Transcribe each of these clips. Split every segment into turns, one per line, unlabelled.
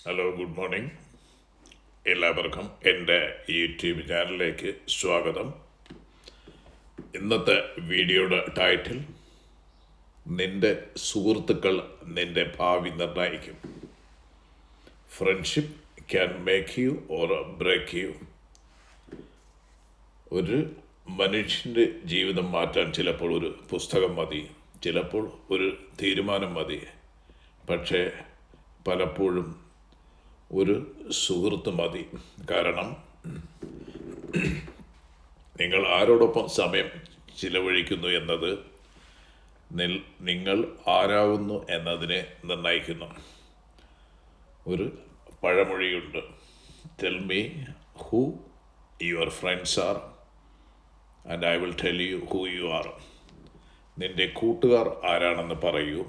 Hello, good morning. എല്ലാവർക്കും എൻ്റെ YouTube ചാനലിലേക്ക് സ്വാഗതം. ഇന്നത്തെ വീഡിയോയുടെ ടൈറ്റിൽ, നിന്റെ സുഹൃത്തുക്കൾ നിന്റെ ഭാവി നിർണ്ണയിക്കും. Friendship can make you or break you. ഒരു മനുഷ്യൻ്റെ ജീവിതം മാറ്റാൻ ചിലപ്പോൾ ഒരു പുസ്തകം മതി, ചിലപ്പോൾ ഒരു തീരുമാനം മതി. പക്ഷേ പലപ്പോഴും ഒരു സുഹൃത്ത് മതി. കാരണം നിങ്ങൾ ആരോടൊപ്പം സമയം ചിലവഴിക്കുന്നു എന്നത് നിങ്ങൾ ആരാകുന്നു എന്നതിനെ നിർണ്ണയിക്കുന്നു. ഒരു പഴമൊഴിയുണ്ട്, tell me who your friends are and I will tell you who you are. നിന്റെ കൂട്ടുകാർ ആരാണെന്ന് പറയൂ,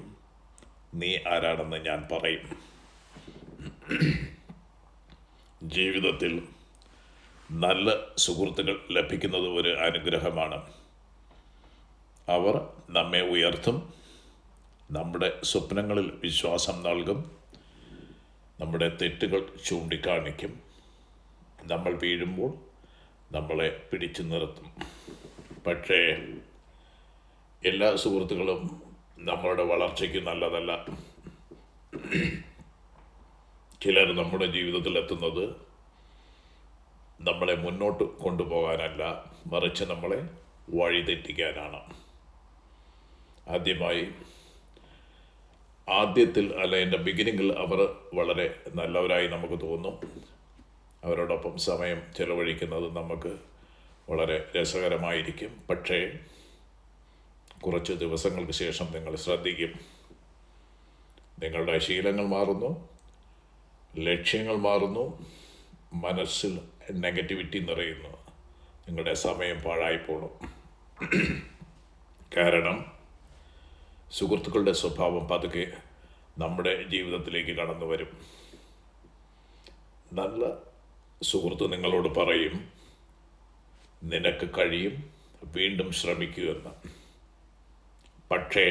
നീ ആരാണെന്ന് ഞാൻ പറയും. ജീവിതത്തിൽ നല്ല സുഹൃത്തുക്കൾ ലഭിക്കുന്നത് ഒരു അനുഗ്രഹമാണ്. അവർ നമ്മെ ഉയർത്തും, നമ്മുടെ സ്വപ്നങ്ങളിൽ വിശ്വാസം നൽകും, നമ്മുടെ തെറ്റുകൾ ചൂണ്ടിക്കാണിക്കും, നമ്മൾ വീഴുമ്പോൾ നമ്മളെ പിടിച്ചു നിർത്തും. പക്ഷേ എല്ലാ സുഹൃത്തുക്കളും നമ്മളുടെ വളർച്ചയ്ക്ക് നല്ലതല്ല. ചിലർ നമ്മുടെ ജീവിതത്തിൽ എത്തുന്നത് നമ്മളെ മുന്നോട്ട് കൊണ്ടുപോകാനല്ല, മറിച്ച് നമ്മളെ വഴിതെറ്റിക്കാനാണ്. ആദ്യത്തിൽ എൻ്റെ ബിഗിനിങ്ങിൽ അവർ വളരെ നല്ലവരായി നമുക്ക് തോന്നും. അവരോടൊപ്പം സമയം ചെലവഴിക്കുന്നത് നമുക്ക് വളരെ രസകരമായിരിക്കും. പക്ഷേ കുറച്ച് ദിവസങ്ങൾക്ക് ശേഷം നിങ്ങൾ ശ്രദ്ധിക്കും, നിങ്ങളുടെ ശീലങ്ങൾ മാറുന്നു, ലക്ഷ്യങ്ങൾ മാറുന്നു, മനസ്സിൽ നെഗറ്റിവിറ്റി നിറയുന്നു, നിങ്ങളുടെ സമയം പാഴായിപ്പോണം. കാരണം സുഹൃത്തുക്കളുടെ സ്വഭാവം പതുക്കെ നമ്മുടെ ജീവിതത്തിലേക്ക് കടന്നു വരും. നല്ല സുഹൃത്ത് നിങ്ങളോട് പറയും, നിനക്ക് കഴിയും, വീണ്ടും ശ്രമിക്കൂ എന്ന്. പക്ഷേ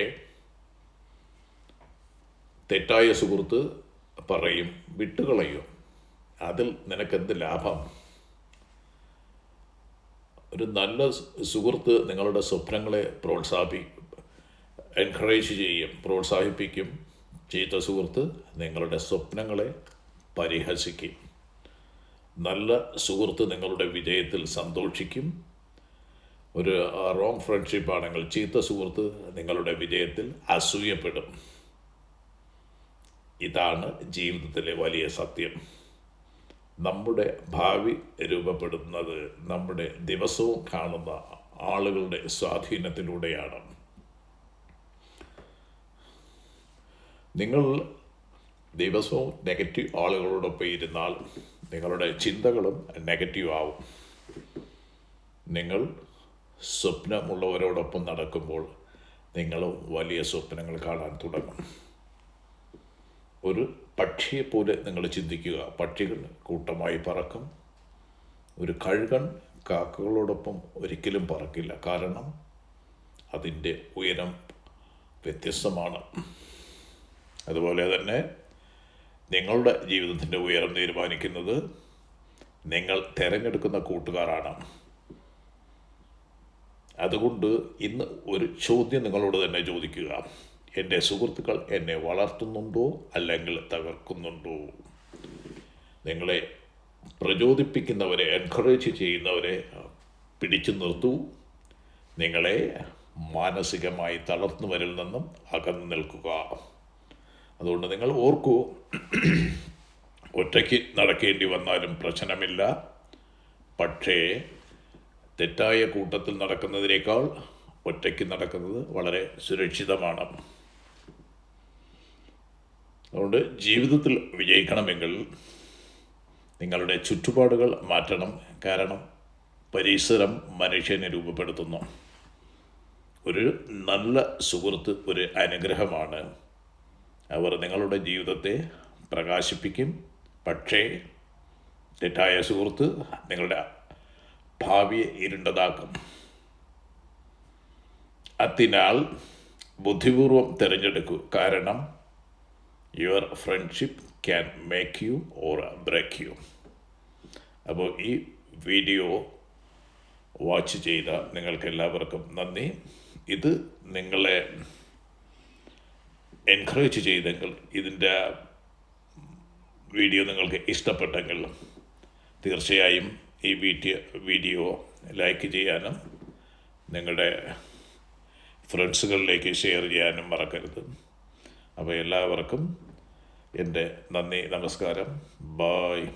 തെറ്റായ സുഹൃത്ത് പറയും, വിട്ടുകളയോ, അതിൽ നിനക്കെന്ത് ലാഭം. ഒരു നല്ല സുഹൃത്ത് നിങ്ങളുടെ സ്വപ്നങ്ങളെ എൻകറേജ് ചെയ്യും, പ്രോത്സാഹിപ്പിക്കും. ചീത്ത സുഹൃത്ത് നിങ്ങളുടെ സ്വപ്നങ്ങളെ പരിഹസിക്കും. നല്ല സുഹൃത്ത് നിങ്ങളുടെ വിജയത്തിൽ സന്തോഷിക്കും. ഒരു റോങ് ഫ്രണ്ട്ഷിപ്പ് ആണെങ്കിൽ ചീത്ത സുഹൃത്ത് നിങ്ങളുടെ വിജയത്തിൽ അസൂയപ്പെടും. ഇതാണ് ജീവിതത്തിലെ വലിയ സത്യം. നമ്മുടെ ഭാവി രൂപപ്പെടുന്നത് നമ്മുടെ ദിവസവും കാണുന്ന ആളുകളുടെ സ്വാധീനത്തിലൂടെയാണ്. നിങ്ങൾ ദിവസവും നെഗറ്റീവ് ആളുകളോടൊപ്പം ഇരുന്നാൽ നിങ്ങളുടെ ചിന്തകളും നെഗറ്റീവ് ആവും. നിങ്ങൾ സ്വപ്നമുള്ളവരോടൊപ്പം നടക്കുമ്പോൾ നിങ്ങളും വലിയ സ്വപ്നങ്ങൾ കാണാൻ തുടങ്ങും. ഒരു പക്ഷിയെപ്പോലെ നിങ്ങൾ ചിന്തിക്കുക. പക്ഷികൾ കൂട്ടമായി പറക്കും. ഒരു കഴുകൻ കാക്കകളോടൊപ്പം ഒരിക്കലും പറക്കില്ല, കാരണം അതിൻ്റെ ഉയരം വ്യത്യസ്തമാണ്. അതുപോലെ തന്നെ നിങ്ങളുടെ ജീവിതത്തിൻ്റെ ഉയരം തീരുമാനിക്കുന്നത് നിങ്ങൾ തിരഞ്ഞെടുക്കുന്ന കൂട്ടുകാരാണ്. അതുകൊണ്ട് ഇന്ന് ഒരു ചോദ്യം നിങ്ങളോട് തന്നെ ചോദിക്കുക, എൻ്റെ സുഹൃത്തുക്കൾ എന്നെ വളർത്തുന്നുണ്ടോ അല്ലെങ്കിൽ തകർക്കുന്നുണ്ടോ? നിങ്ങളെ പ്രചോദിപ്പിക്കുന്നവരെ, എൻകറേജ് ചെയ്യുന്നവരെ പിടിച്ചു നിർത്തൂ. നിങ്ങളെ മാനസികമായി തളർത്തുന്നവരിൽ നിന്നും അകന്നു നിൽക്കുക. അതുകൊണ്ട് നിങ്ങൾ ഓർക്കൂ, ഒറ്റയ്ക്ക് നടക്കേണ്ടി വന്നാലും പ്രശ്നമില്ല. പക്ഷേ തെറ്റായ കൂട്ടത്തിൽ നടക്കുന്നതിനേക്കാൾ ഒറ്റയ്ക്ക് നടക്കുന്നത് വളരെ സുരക്ഷിതമാണ്. അതുകൊണ്ട് ജീവിതത്തിൽ വിജയിക്കണമെങ്കിൽ നിങ്ങളുടെ ചുറ്റുപാടുകൾ മാറ്റണം. കാരണം പരിസരം മനുഷ്യനെ രൂപപ്പെടുത്തുന്നു. ഒരു നല്ല സുഹൃത്ത് ഒരു അനുഗ്രഹമാണ്. അവർ നിങ്ങളുടെ ജീവിതത്തെ പ്രകാശിപ്പിക്കും. പക്ഷേ തെറ്റായ സുഹൃത്ത് നിങ്ങളുടെ ഭാവിയെ ഇരുണ്ടതാക്കും. അതിനാൽ ബുദ്ധിപൂർവം തിരഞ്ഞെടുക്കൂ. കാരണം your friendship can make you or break you. അപ്പോൾ ഈ വീഡിയോ വാച്ച് ചെയ്ത നിങ്ങൾക്ക് എല്ലാവർക്കും നന്ദി. ഇത് നിങ്ങളെ എൻകറേജ് ചെയ്തെങ്കിൽ, ഇതിൻ്റെ വീഡിയോ നിങ്ങൾക്ക് ഇഷ്ടപ്പെട്ടെങ്കിൽ തീർച്ചയായും ഈ വീഡിയോ ലൈക്ക് ചെയ്യാനും നിങ്ങളുടെ ഫ്രണ്ട്സുകളിലേക്ക് ഷെയർ ചെയ്യാനും മറക്കരുത്. അപ്പോൾ എല്ലാവർക്കും എൻ്റെ നന്ദി, നമസ്കാരം, ബായ്.